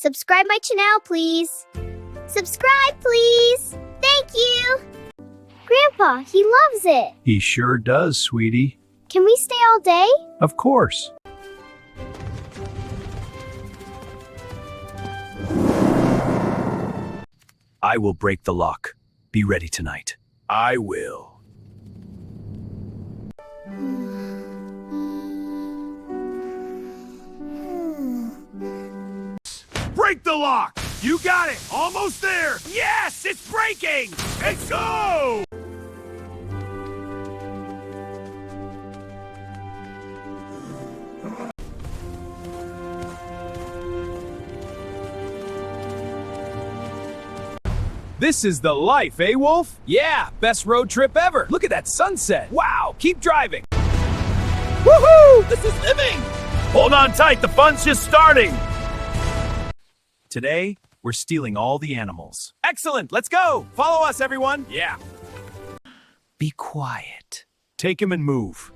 Subscribe my channel, please. Subscribe, please. Thank you. Grandpa, he loves it. He sure does, sweetie. Can we stay all day? Of course. I will break the lock. Be ready tonight. I will. Break the lock! You got it! Almost there! Yes! It's breaking! Let's go! This is the life, eh, Wolf? Yeah, best road trip ever. Look at that sunset. Wow, keep driving. Woohoo! This is living! Hold on tight, the fun's just starting! Today, we're stealing all the animals. Excellent, let's go. Follow us, everyone. Yeah. Be quiet. Take him and move.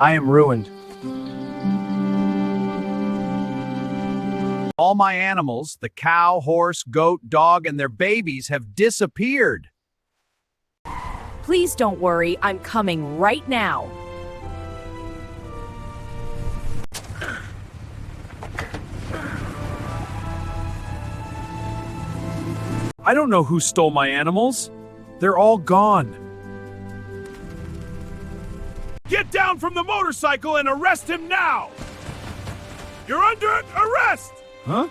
I am ruined. All my animals, the cow, horse, goat, dog, and their babies have disappeared. Please don't worry, I'm coming right now. I don't know who stole my animals. They're all gone. Get down from the motorcycle and arrest him now! You're under arrest! Huh?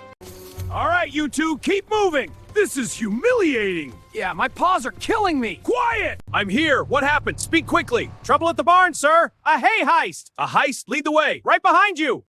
All right, you two, keep moving! This is humiliating! Yeah, my paws are killing me. Quiet! I'm here. What happened? Speak quickly. Trouble at the barn, sir. A hay heist. A heist? Lead the way. Right behind you.